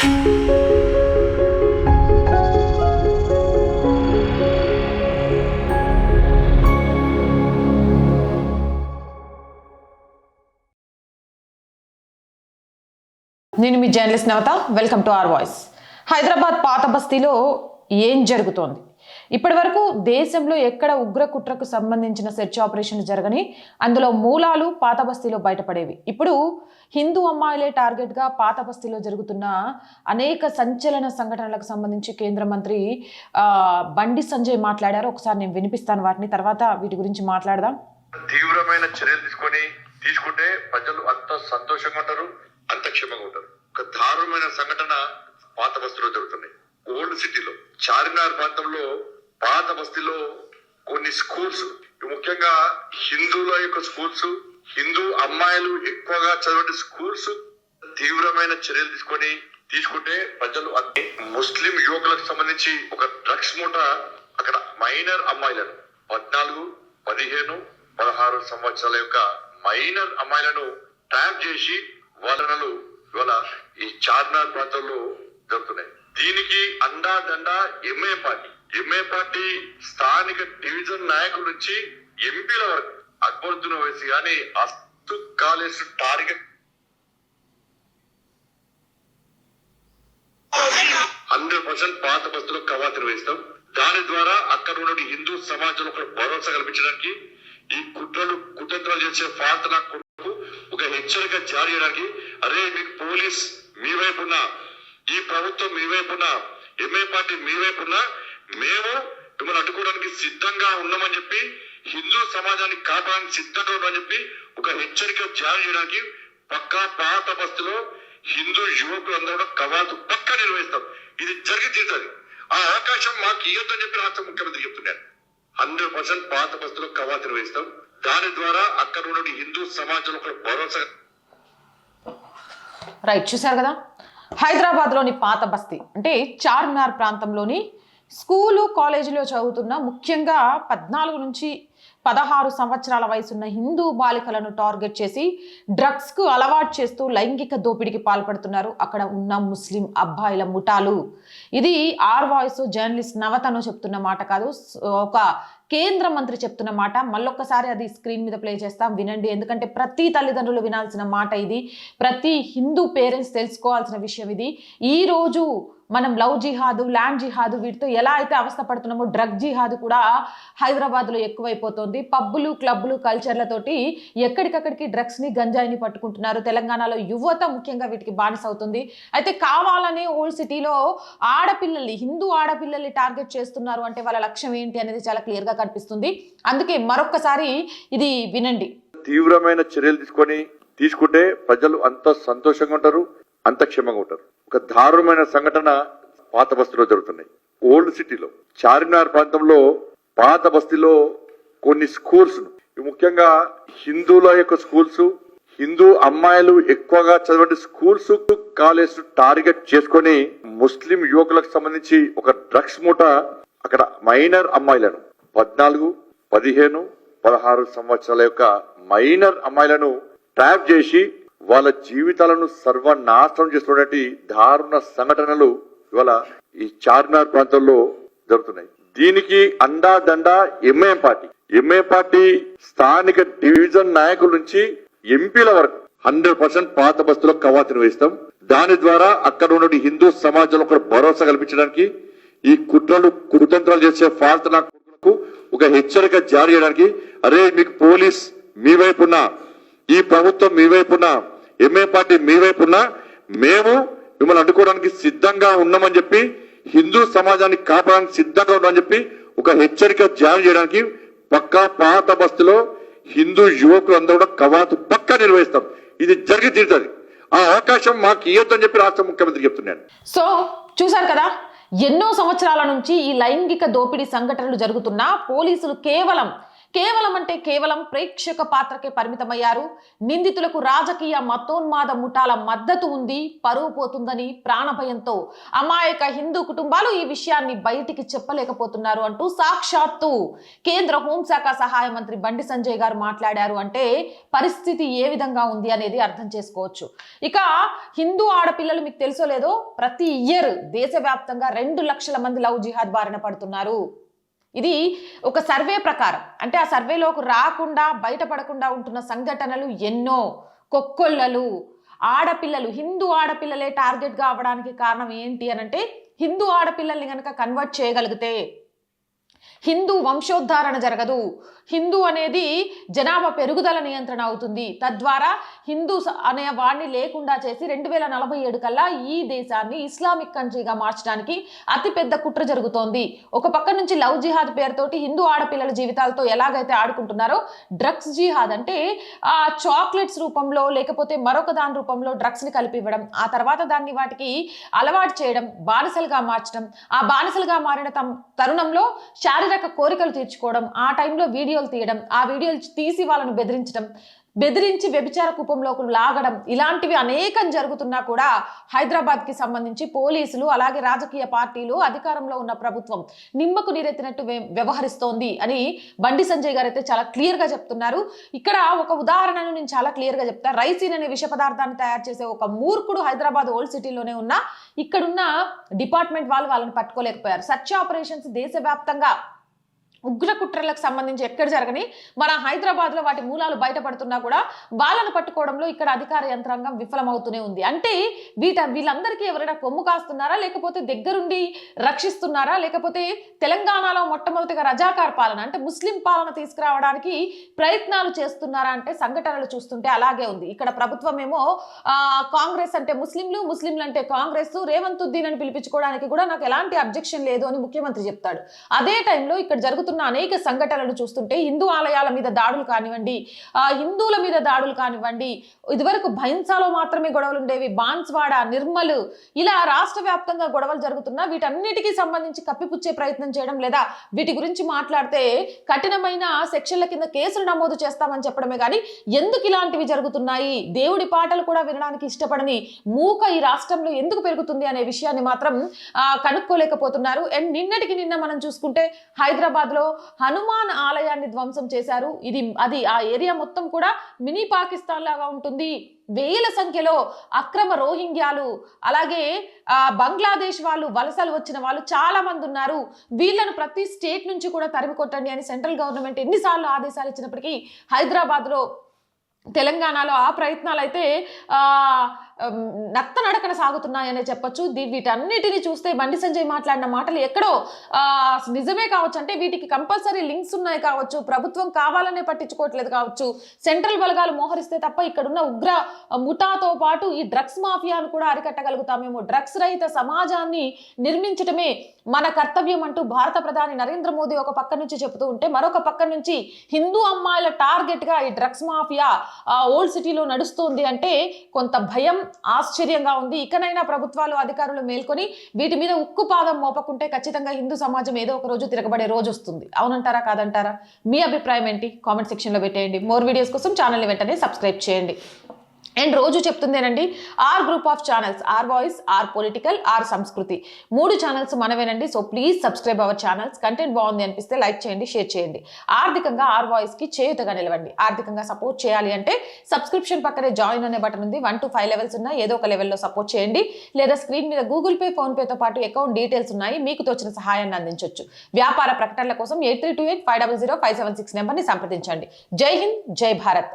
నేను మీ journalist Navatha. Welcome to our voice. Hyderabad పాత బస్తీలో ఏం జరుగుతోంది? ఇప్పటి వరకు దేశంలో ఎక్కడ ఉగ్ర కుట్రకు సంబంధించిన సెర్చ్ ఆపరేషన్లు జరగని, అందులో మూలాలు పాత బస్తీలో బయటపడేవి. ఇప్పుడు హిందూ అమ్మాయిలే టార్గెట్గా పాత బస్తీలో జరుగుతున్న అనేక సంచలన సంఘటనలకు సంబంధించి కేంద్ర మంత్రి బండి సంజయ్ మాట్లాడారు. ఒకసారి నేను వినిపిస్తాను వాటిని, తర్వాత వీటి గురించి మాట్లాడదాం. తీవ్రమైన చర్యలు తీసుకుంటే ప్రజలు అంత సంతోషంగా ఉంటారు, అంత క్షేమంగా ఉంటారు. ఒక దారుణమైన సంఘటన పాత బస్తీలో జరుగుతున్నాయి. ఓల్డ్ సిటీలో చార్మినార్ ప్రాంతంలో పాత బస్తీలో కొన్ని స్కూల్స్, ముఖ్యంగా హిందువుల యొక్క స్కూల్స్, హిందూ అమ్మాయిలు ఎక్కువగా చదివే స్కూల్స్ తీవ్రమైన చర్యలు తీసుకుంటే ప్రజలు ముస్లిం యువకులకు సంబంధించి ఒక డ్రగ్స్ మూట అక్కడ మైనర్ అమ్మాయిలను 14, 15, 16 సంవత్సరాల యొక్క మైనర్ అమ్మాయిలను ట్రాప్ చేసి వాళ్ళను ఇవాళ ఈ చార్మినార్ ప్రాంతంలో జరుగుతున్నాయి. దీనికి అండాదండ ఎంఏ పార్టీ స్థానిక డివిజన్ నాయకుల నుంచి ఎంపీల వరకు అక్బరుద్దీన్ ఓవైసీ కానీ అస్తు కాలేజ్ టార్గెట్ 100% పాత బస్తులో కవాతులు వేస్తాం. దాని ద్వారా అక్కడ ఉన్న హిందూ సమాజంలో ఒక భరోసా కల్పించడానికి, ఈ కుట్రలు చేసే ఫాల్తనా ఒక హెచ్చరిక జారీ చేయడానికి, అరే మీకు పోలీస్ మీ వైపున్నా, ఈ ప్రభుత్వం మీ వైపున్నా, ఎంఏ పార్టీ మీ వైపున్నా, మేము మిమ్మల్ని అడ్డుకోవడానికి సిద్ధంగా ఉన్నామని చెప్పి, హిందూ సమాజాన్ని కాపాడడానికి సిద్ధంగా ఉన్నామని చెప్పి ఒక హెచ్చరిక జారీ చేయడానికి పక్కా పాత బస్తీలో హిందూ యువకులందరూ కవాతు పక్కా నిర్వహిస్తాం. ఇది జరిగి తీరుతుంది. ఆ అవకాశం మాకు ఇవ్వద్దని చెప్పి రాష్ట్ర ముఖ్యమంత్రి చెప్తున్నారు. 100% పాత బస్తీలో కవాతు నిర్వహిస్తాం. దాని ద్వారా అక్కడ ఉన్న హిందూ సమాజంలో ఒక భరోసా. రైట్, చూశారు కదా, హైదరాబాద్లోని పాత బస్తీ అంటే చార్మినార్ ప్రాంతంలోని స్కూలు కాలేజీలో చదువుతున్న ముఖ్యంగా 14 నుంచి 16 సంవత్సరాల వయసున్న హిందూ బాలికలను టార్గెట్ చేసి డ్రగ్స్కు అలవాటు చేస్తూ లైంగిక దోపిడీకి పాల్పడుతున్నారు అక్కడ ఉన్న ముస్లిం అబ్బాయిల ముఠాలు. ఇది ఆర్ వాయిస్ జర్నలిస్ట్ నవతను చెప్తున్న మాట కాదు, ఒక కేంద్ర మంత్రి చెప్తున్న మాట. మళ్ళొక్కసారి అది స్క్రీన్ మీద ప్లే చేస్తాం, వినండి. ఎందుకంటే ప్రతి తల్లిదండ్రులు వినాల్సిన మాట ఇది, ప్రతి హిందూ పేరెంట్స్ తెలుసుకోవాల్సిన విషయం ఇది. ఈరోజు మనం లవ్ జిహాదు, ల్యాండ్ జిహాదు, వీటితో ఎలా అయితే అవస్థ పడుతున్నామో డ్రగ్ జిహాదు కూడా హైదరాబాద్లో ఎక్కువైపోతుంది. పబ్బులు, క్లబ్బులు, కల్చర్లతోటి ఎక్కడికక్కడికి డ్రగ్స్ని, గంజాయిని పట్టుకుంటున్నారు. తెలంగాణలో యువత ముఖ్యంగా వీటికి బానిస అవుతుంది. అయితే కావాలనే ఓల్డ్ సిటీలో ఆడపిల్లల్ని, హిందూ ఆడపిల్లల్ని టార్గెట్ చేస్తున్నారు అంటే వాళ్ళ లక్ష్యం ఏంటి అనేది చాలా క్లియర్గా కనిపిస్తుంది. అందుకే మరొక్కసారి ఇది వినండి. తీవ్రమైన చర్యలు తీసుకుంటే ప్రజలు అంత సంతోషంగా ఉంటారు, అంత క్షేమంగా ఉంటారు. ఒక దారుణమైన సంఘటన పాత బస్తీలో జరుగుతున్నాయి. ఓల్డ్ సిటీలో చార్మినార్ ప్రాంతంలో పాత బస్తీలో కొన్ని స్కూల్స్, ముఖ్యంగా హిందువుల యొక్క స్కూల్స్, హిందూ అమ్మాయిలు ఎక్కువగా చదివే స్కూల్స్, కాలేజ్ టార్గెట్ చేసుకొని ముస్లిం యువకులకు సంబంధించి ఒక డ్రగ్స్ మూట అక్కడ మైనర్ అమ్మాయిలను 14, 15, 16 సంవత్సరాల యొక్క మైనర్ అమ్మాయిలను ట్రాప్ చేసి వాళ్ళ జీవితాలను సర్వనాశనం చేస్తున్నటువంటి దారుణ సంఘటనలు ఇవాళ ఈ చార్మినార్ ప్రాంతంలో జరుగుతున్నాయి. దీనికి అండాదండ ఎంఏ పార్టీ స్థానిక డివిజన్ నాయకుల నుంచి ఎంపీల వరకు 100% పాత బస్తీలో కవాతు నిర్వహిస్తాం. దాని ద్వారా అక్కడ ఉన్న హిందూ సమాజంలో ఒక భరోసా కల్పించడానికి, ఈ కుట్రలు చేసే ఫాల్తనాకు ఒక హెచ్చరిక జారీ చేయడానికి, అరే మీకు పోలీస్ మీ వైపున్నా, ఈ ప్రభుత్వం మీ వైపున్నా, ఎంఏ పార్టీ మీ వైపున్నా, మేము మిమ్మల్ని అడ్డుకోవడానికి సిద్ధంగా ఉన్నామని చెప్పి, హిందూ సమాజాన్ని కాపాడడానికి సిద్ధంగా ఉన్నామని చెప్పి ఒక హెచ్చరిక జారీ చేయడానికి పక్కా పాత బస్తీలో హిందూ యువకులందరూ కూడా కవాతు పక్కా నిర్వహిస్తాం. ఇది జరిగి తీరుతుంది. ఆ అవకాశం మాకు ఇవ్వద్దని చెప్పి రాష్ట్ర ముఖ్యమంత్రి చెప్తున్నాను. సో చూశారు కదా, ఎన్నో సంవత్సరాల నుంచి ఈ లైంగిక దోపిడీ సంఘటనలు జరుగుతున్నా పోలీసులు కేవలం కేవలం అంటే కేవలం ప్రేక్షక పాత్రకే పరిమితమయ్యారు. నిందితులకు రాజకీయ మతోన్మాద ముఠాల మద్దతు ఉంది, పరువు పోతుందని ప్రాణభయంతో అమాయక హిందూ కుటుంబాలు ఈ విషయాన్ని బయటికి చెప్పలేకపోతున్నారు అంటూ సాక్షాత్తు కేంద్ర హోంశాఖ సహాయ మంత్రి బండి సంజయ్ గారు మాట్లాడారు. అంటే పరిస్థితి ఏ విధంగా ఉంది అనేది అర్థం చేసుకోవచ్చు. ఇక హిందూ ఆడపిల్లలు మీకు తెలుసో లేదో ప్రతి ఇయర్ దేశవ్యాప్తంగా 2 లక్షల మంది లవ్ జిహాద్ బారిన పడుతున్నారు. ఇది ఒక సర్వే ప్రకారం. అంటే ఆ సర్వేలోకి రాకుండా బయటపడకుండా ఉంటున్న సంఘటనలు ఎన్నో. కొక్కొల్లలు, ఆడపిల్లలు, హిందూ ఆడపిల్లలే టార్గెట్గా అవ్వడానికి కారణం ఏంటి అనంటే హిందూ ఆడపిల్లల్ని కనుక కన్వర్ట్ చేయగలిగితే హిందూ వంశోద్ధారణ జరగదు, హిందూ అనేది జనాభా పెరుగుదల నియంత్రణ అవుతుంది, తద్వారా హిందూ అనే వాడిని లేకుండా చేసి 2047 కల్లా ఈ దేశాన్ని ఇస్లామిక్ కంట్రీగా మార్చడానికి అతిపెద్ద కుట్ర జరుగుతోంది. ఒక పక్క నుంచి లవ్ జిహాద్ పేరుతోటి హిందూ ఆడపిల్లల జీవితాలతో ఎలాగైతే ఆడుకుంటున్నారో డ్రగ్స్ జిహాద్ అంటే ఆ చాక్లెట్స్ రూపంలో లేకపోతే మరొక దాని రూపంలో డ్రగ్స్ ని కలిపి ఇవ్వడం, ఆ తర్వాత దాన్ని వాటికి అలవాటు చేయడం, బానిసలుగా మార్చడం, ఆ బానిసలుగా మారిన తరుణంలో శారీరక కోరికలు తీర్చుకోవడం, ఆ టైంలో వీడియోలు తీయడం, ఆ వీడియోలు తీసి వాళ్ళను బెదిరించి వ్యభిచార కూపంలోకి లాగడం, ఇలాంటివి అనేకం జరుగుతున్నా కూడా హైదరాబాద్కి సంబంధించి పోలీసులు అలాగే రాజకీయ పార్టీలు అధికారంలో ఉన్న ప్రభుత్వం నిమ్మకు నీరెత్తినట్టు వ్యవహరిస్తోంది అని బండి సంజయ్ గారు అయితే చాలా క్లియర్గా చెప్తున్నారు. ఇక్కడ ఒక ఉదాహరణను నేను చాలా క్లియర్గా చెప్తా. రైసిన్ అనే విష పదార్థాన్ని తయారు చేసే ఒక మూర్ఖుడు హైదరాబాద్ ఓల్డ్ సిటీలోనే ఉన్న ఇక్కడున్న డిపార్ట్మెంట్ వాళ్ళని పట్టుకోలేకపోయారు. సర్చ్ ఆపరేషన్స్ దేశవ్యాప్తంగా ఉగ్ర కుట్రలకు సంబంధించి ఎక్కడ జరగని మన హైదరాబాద్లో వాటి మూలాలు బయటపడుతున్నా కూడా వాళ్ళను పట్టుకోవడంలో ఇక్కడ అధికార యంత్రాంగం విఫలమవుతూనే ఉంది. అంటే వీళ్ళందరికీ ఎవరైనా కొమ్ము కాస్తున్నారా, లేకపోతే దగ్గరుండి రక్షిస్తున్నారా, లేకపోతే తెలంగాణలో మొట్టమొదటిగా రజాకార్ పాలన అంటే ముస్లిం పాలన తీసుకురావడానికి ప్రయత్నాలు చేస్తున్నారా అంటే సంఘటనలు చూస్తుంటే అలాగే ఉంది. ఇక్కడ ప్రభుత్వం ఏమో కాంగ్రెస్ అంటే ముస్లింలు అంటే కాంగ్రెస్, రేవంత్ ఉద్దీన్ అని పిలిపించుకోవడానికి కూడా నాకు ఎలాంటి అబ్జెక్షన్ లేదు అని ముఖ్యమంత్రి చెప్తాడు. అదే టైంలో ఇక్కడ జరుగుతున్న అనేక సంఘటనలు చూస్తుంటే హిందూ ఆలయాల మీద దాడులు కానివ్వండి, హిందువుల మీద దాడులు కానివ్వండి, ఇదివరకు భైన్సాలో మాత్రమే గొడవలు ఉండేవి, బాన్స్వాడ, నిర్మల్, ఇలా రాష్ట్ర వ్యాప్తంగా గొడవలు జరుగుతున్నా వీటన్నిటికీ సంబంధించి కప్పిపుచ్చే ప్రయత్నం చేయడం లేదా వీటి గురించి మాట్లాడితే కఠినమైన సెక్షన్ల కింద కేసులు నమోదు చేస్తామని చెప్పడమే కానీ ఎందుకు ఇలాంటివి జరుగుతున్నాయి, దేవుడి పాటలు కూడా వినడానికి ఇష్టపడని మూక ఈ రాష్ట్రంలో ఎందుకు పెరుగుతుంది అనే విషయాన్ని మాత్రం కనుక్కోలేకపోతున్నారు. అండ్ నిన్నటికి నిన్న మనం చూసుకుంటే హైదరాబాద్లో హనుమాన్ ఆలయాన్ని ధ్వంసం చేశారు. అది ఆ ఏరియా మొత్తం కూడా మినీ పాకిస్తాన్ లాగా ఉంటుంది. వేల సంఖ్యలో అక్రమ రోహింగ్యాలు అలాగే బంగ్లాదేశ్ వాళ్ళు వలసలు వచ్చిన వాళ్ళు చాలా మంది ఉన్నారు. వీళ్ళను ప్రతి స్టేట్ నుంచి కూడా తరిమి కొట్టండి అని సెంట్రల్ గవర్నమెంట్ ఎన్నిసార్లు ఆదేశాలు ఇచ్చినప్పటికీ హైదరాబాద్లో తెలంగాణలో ఆ ప్రయత్నాలు అయితే నత్తనడకన సాగుతున్నాయనే చెప్పొచ్చు. వీటన్నిటిని చూస్తే బండి సంజయ్ మాట్లాడిన మాటలు ఎక్కడో నిజమే కావచ్చు, అంటే వీటికి కంపల్సరీ లింక్స్ ఉన్నాయి కావచ్చు, ప్రభుత్వం కావాలనే పట్టించుకోవట్లేదు కావచ్చు, సెంట్రల్ బలగాలు మోహరిస్తే తప్ప ఇక్కడున్న ఉగ్ర ముఠాతో పాటు ఈ డ్రగ్స్ మాఫియాను కూడా అరికట్టగలుగుతామేమో. డ్రగ్స్ రహిత సమాజాన్ని నిర్మించటమే మన కర్తవ్యం అంటూ భారత ప్రధాని నరేంద్ర మోదీ ఒక పక్క నుంచి చెబుతూ ఉంటే మరొక పక్క నుంచి హిందూ అమ్మాయిల టార్గెట్ గా ఈ డ్రగ్స్ మాఫియా ఓల్డ్ సిటీలో నడుస్తుంది అంటే కొంత భయం, ఆశ్చర్యంగా ఉంది. ఇకనైనా ప్రభుత్వాలు అధికారులు మేల్కొని వీటి మీద ఉక్కు పాదం మోపకుంటే ఖచ్చితంగా హిందూ సమాజం ఏదో ఒక రోజు తిరగబడే రోజు వస్తుంది. అవునంటారా కాదంటారా? మీ అభిప్రాయం ఏంటి? కామెంట్ సెక్షన్లో పెట్టేయండి. మోర్ వీడియోస్ కోసం ఛానల్ని వెంటనే సబ్స్క్రైబ్ చేయండి. అండ్ రోజు చెప్తుందేనండి, our group of channels, our voice, our political, our Sanskriti, 3 channels మనవేనండి. So please subscribe our channels. Content బాగుంది అనిపిస్తే లైక్ చేయండి, షేర్ చేయండి. ఆర్థికంగా ఆర్ వాయిస్కి చేయుతగా నిలవండి. ఆర్థికంగా సపోర్ట్ చేయాలి అంటే సబ్స్క్రిప్షన్ పక్కనే జాయిన్ అనే బటన్ ఉంది. 1 to 5 లెవెల్స్ ఉన్నాయి. ఏదో ఒక లెవెల్లో సపోర్ట్ చేయండి. లేదా స్క్రీన్ మీద గూగుల్ పే, ఫోన్ పేతో పాటు అకౌంట్ డీటెయిల్స్ ఉన్నాయి. మీకు తోచిన సహాయాన్ని అందించవచ్చు. వ్యాపార ప్రకటనల కోసం 8328500576 నెంబర్ని సంప్రదించండి. జై హింద్, జై భారత్.